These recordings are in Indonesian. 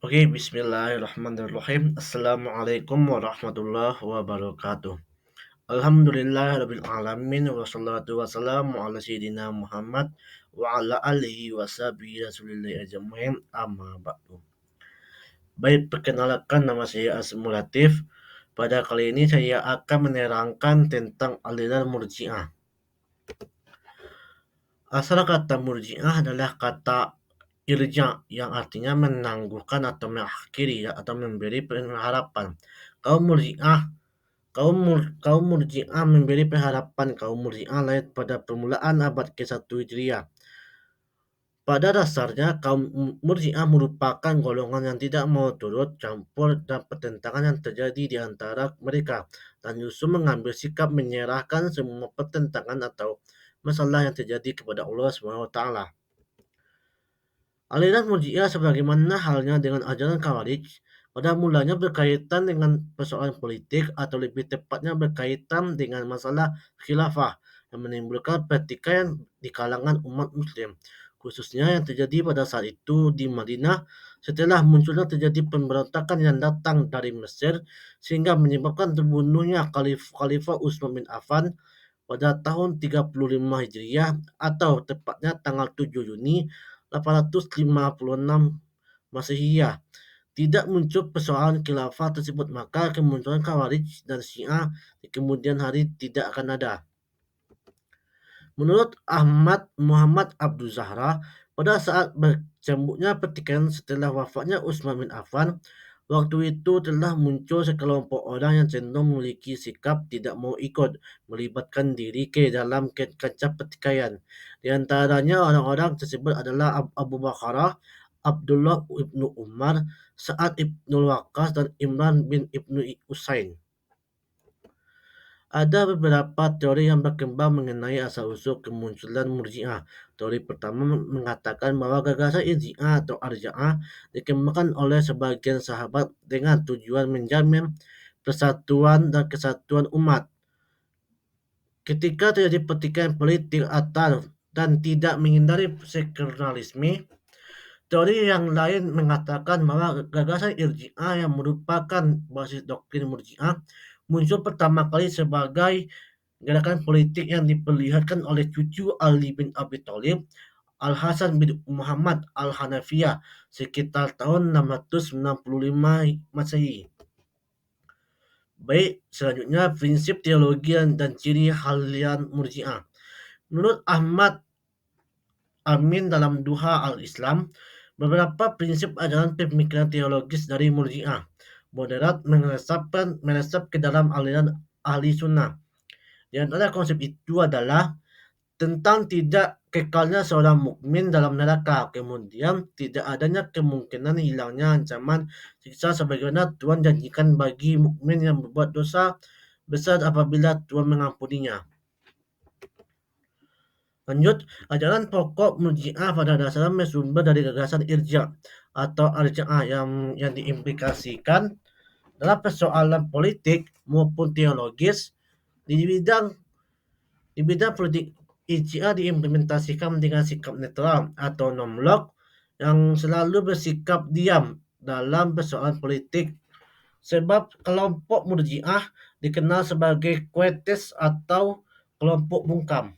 Oke, bismillahirrahmanirrahim. Assalamualaikum warahmatullahi wabarakatuh. Alhamdulillahirabbil alamin wassalatu wassalamu ala sayyidina Muhammad wa ala alihi washabihi rasulillahi ajmain amma ba'du. Baik, perkenalkan nama saya Asmul Latif. Pada kali ini saya akan menerangkan tentang aliran Murji'ah. Asal kata Murji'ah adalah kata irja yang artinya menangguhkan atau mengakhiri atau memberi pengharapan. Kaum Murji'ah kaum Murji'ah memberi pengharapan. Kaum Murji'ah lahir pada permulaan abad ke-1 Hijriah. Pada dasarnya, kaum Murji'ah merupakan golongan yang tidak mau turut campur dan pertentangan yang terjadi di antara mereka, dan justru mengambil sikap menyerahkan semua pertentangan atau masalah yang terjadi kepada Allah SWT. Aliran Murji'ah sebagaimana halnya dengan ajaran Khawarij, pada mulanya berkaitan dengan persoalan politik atau lebih tepatnya berkaitan dengan masalah khilafah yang menimbulkan pertikaian di kalangan umat muslim, khususnya yang terjadi pada saat itu di Madinah setelah munculnya terjadi pemberontakan yang datang dari Mesir sehingga menyebabkan terbunuhnya Khalifah Utsman bin Affan pada tahun 35 Hijriah atau tepatnya tanggal 7 Juni 856 Masehiyah. Tidak muncul persoalan khilafah tersebut, maka kemunculan Khawarij dan Syiah di kemudian hari tidak akan ada. Menurut Ahmad Muhammad Abdul Zahra, pada saat bercambuknya pertikaian setelah wafatnya Utsman bin Affan, waktu itu telah muncul sekelompok orang yang cenderung memiliki sikap tidak mau ikut melibatkan diri ke dalam kancah pertikaian. Di antaranya orang-orang tersebut adalah Abu Bakar, Abdullah ibnu Umar, Sa'ad ibnu Waqqas, dan Imran bin ibnu Usain. Ada beberapa teori yang berkembang mengenai asal-usul kemunculan Murji'ah. Teori pertama mengatakan bahwa gagasan Irji'ah atau Arja'ah dikembangkan oleh sebagian sahabat dengan tujuan menjamin persatuan dan kesatuan umat. Ketika terjadi pertikaian politik dan tidak menghindari sekularisme, teori yang lain mengatakan bahwa gagasan Irji'ah yang merupakan basis doktrin Murji'ah muncul pertama kali sebagai gerakan politik yang diperlihatkan oleh cucu Ali bin Abi Thalib, Al-Hasan bin Muhammad Al-Hanafiyah, sekitar tahun 695 Masehi. Baik, selanjutnya prinsip teologi dan ciri halian Murji'ah. Menurut Ahmad Amin dalam Duha Al-Islam, beberapa prinsip ajaran pemikiran teologis dari Murji'ah moderat meresap ke dalam aliran ahli sunnah. Di antara konsep itu adalah tentang tidak kekalnya seorang mukmin dalam neraka, kemudian tidak adanya kemungkinan hilangnya ancaman siksa sebagaimana Tuhan janjikan bagi mukmin yang berbuat dosa besar apabila Tuhan mengampuninya. Lanjut, ajaran pokok Murji'ah pada dasarnya bersumber dari gagasan irja atau arja'ah yang diimplikasikan dalam persoalan politik maupun teologis. Di bidang politik, irja diimplementasikan dengan sikap netral atau non-blok yang selalu bersikap diam dalam persoalan politik. Sebab kelompok Murji'ah dikenal sebagai Quates atau kelompok bungkam.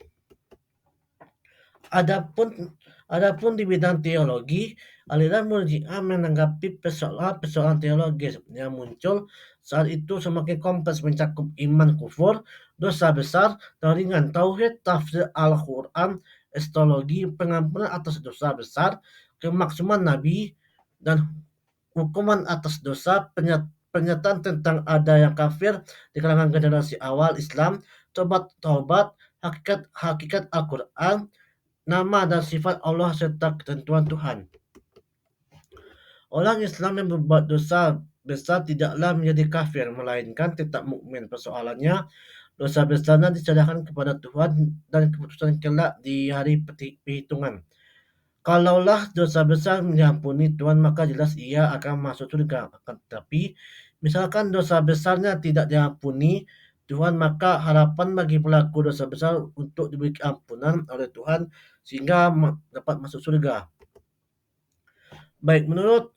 Adapun adapun di bidang teologi, aliran Murji'ah menanggapi persoalan teologis yang muncul saat itu semakin kompleks, mencakup iman kufur, dosa besar dan ringan, tauhid, tafsir Al-Quran, estologi, pengampunan atas dosa besar, kemaksuman Nabi, dan hukuman atas dosa, pernyataan tentang ada yang kafir di kalangan generasi awal Islam, tobat, hakikat Al-Quran, nama dan sifat Allah serta ketentuan Tuhan. Orang Islam yang berbuat dosa besar tidaklah menjadi kafir, melainkan tetap mukmin. Persoalannya, dosa besarnya diserahkan kepada Tuhan dan keputusan kelak di hari perhitungan. Kalaulah dosa besar diampuni Tuhan, maka jelas ia akan masuk surga. Tetapi, misalkan dosa besarnya tidak diampuni Tuhan, maka harapan bagi pelaku dosa besar untuk diberi ampunan oleh Tuhan sehingga dapat masuk surga. Baik, menurut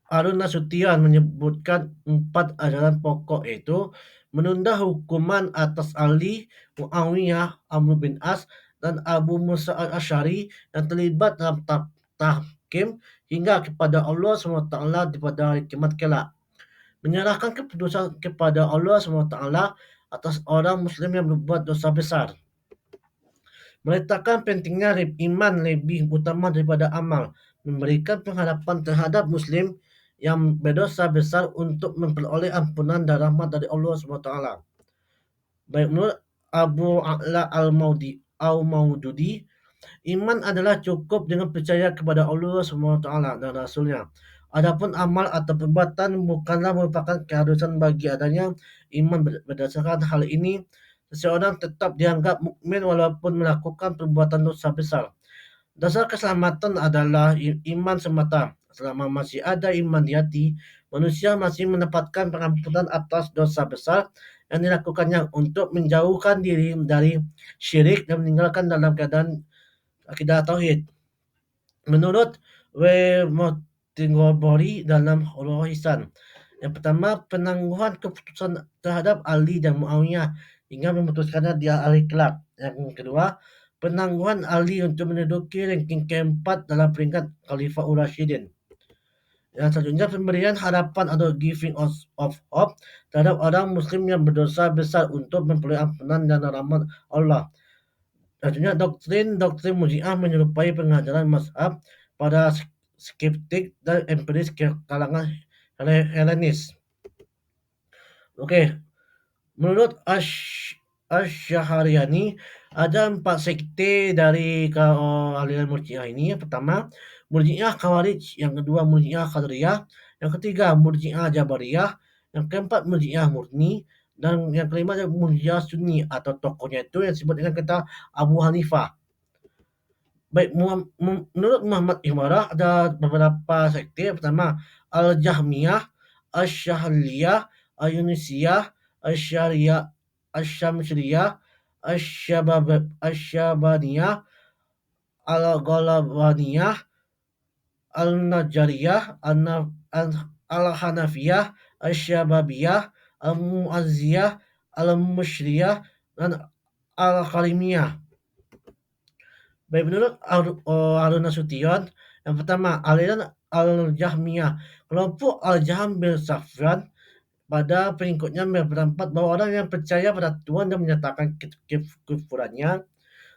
Harun Nasution menyebutkan 4 ajaran pokok itu menunda hukuman atas Ali, Muawiyah, Amr bin As, dan Abu Musa al-Asy'ari yang terlibat dalam tahkim hingga kepada Allah SWT pada hari kiamat kelak. Menyerahkan keputusan kepada Allah SWT atas orang muslim yang berbuat dosa besar. Meletakkan pentingnya iman lebih utama daripada amal, memberikan pengharapan terhadap muslim yang berdosa besar untuk memperoleh ampunan dan rahmat dari Allah SWT. Baik menurut Abu A'la al-Maududi, iman adalah cukup dengan percaya kepada Allah SWT dan Rasulnya. Adapun amal atau perbuatan bukanlah merupakan keharusan bagi adanya iman. Berdasarkan hal ini, seseorang tetap dianggap mukmin walaupun melakukan perbuatan dosa besar. Dasar keselamatan adalah iman semata. Selama masih ada iman di hati, manusia masih mendapatkan pengampunan atas dosa besar yang dilakukannya untuk menjauhkan diri dari syirik dan meninggalkan dalam keadaan akidah tauhid. Menurut W. Montgomery dalam Ulul Ihsan, yang pertama, penangguhan keputusan terhadap Ali dan Muawiyah hingga memutuskannya di hari kelak. Yang kedua, penangguhan Ali untuk menduduki ranking keempat dalam peringkat Khalifah Ur-Rasyidin. Yang selanjutnya, pemberian harapan atau giving of hope terhadap orang muslim yang berdosa besar untuk memperoleh ampunan dan rahmat Allah. Selanjutnya, doktrin Murji'ah menyerupai pengajaran mazhab pada skeptik dan empiris kalangan Helenis. Oke, menurut Asy-Syahriyani ada 4 sekte dari aliran Murji'ah ini. Yang pertama, Murji'ah Khawarij, yang kedua Murji'ah Qadariyah, yang ketiga Murji'ah Jabariyah, yang keempat Murji'ah Murni, dan yang kelima adalah Murji'ah Sunni atau tokohnya itu yang disebut dengan kata Abu Hanifah. Baik, menurut Muhammad Imarah ada beberapa sekte. Yang pertama, Al-Jahmiyah, Asy-Syahliyah, Al-Yunusiyah, Asy-Syariyah, Asy-Syamsiriyah, Asy-Syabaniyah, Al-Ghalbaniyah, Al-Najjariyah, Al-Hanafiyah, Asy-Syababiyah, Al-Mu'azziyah, Al-Musyriyah, dan Al-Karimiyah. Baik, menurut Harun Nasution, yang pertama, aliran Al-Jahmiyah. Kelompok Al-Jahm bin Safwan pada pengikutnya berpendapat bahwa orang yang percaya pada Tuhan dan menyatakan kekufurannya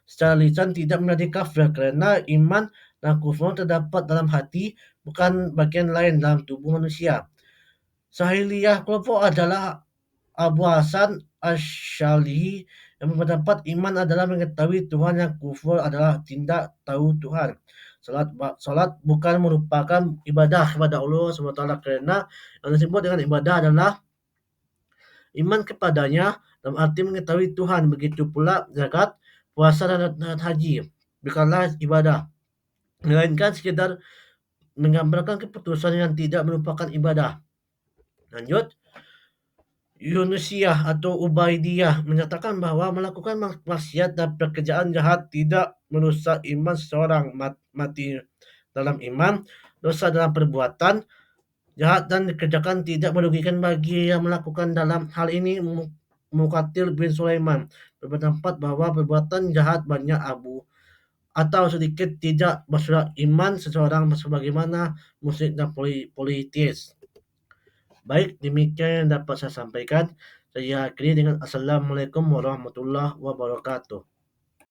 secara lisan tidak menjadi kafir karena iman dan kufur terdapat dalam hati, bukan bagian lain dalam tubuh manusia. Sahiliyah kelompok adalah Abu Hasan Asy-Syadili yang berpendapat iman adalah mengetahui Tuhan, yang kufur adalah tidak tahu Tuhan. Salat bukan merupakan ibadah kepada Allah SWT karena yang disebut dengan ibadah adalah iman kepadanya dalam arti mengetahui Tuhan. Begitu pula zakat, puasa, dan haji bukanlah ibadah, melainkan sekedar menggambarkan keputusan yang tidak merupakan ibadah. Lanjut, Yunusiyah atau Ubaidiyah menyatakan bahwa melakukan maksiat dan pekerjaan jahat tidak merusak iman seseorang. Mati dalam iman, dosa dalam perbuatan jahat dan dikerjakan tidak merugikan bagi yang melakukan. Dalam hal ini, Muqatil bin Sulaiman berpendapat bahwa perbuatan jahat banyak atau sedikit tidak merusak iman seseorang sebagaimana musyrik dan politis. Baik, demikian yang dapat saya sampaikan. Saya akhiri dengan Assalamualaikum warahmatullahi wabarakatuh.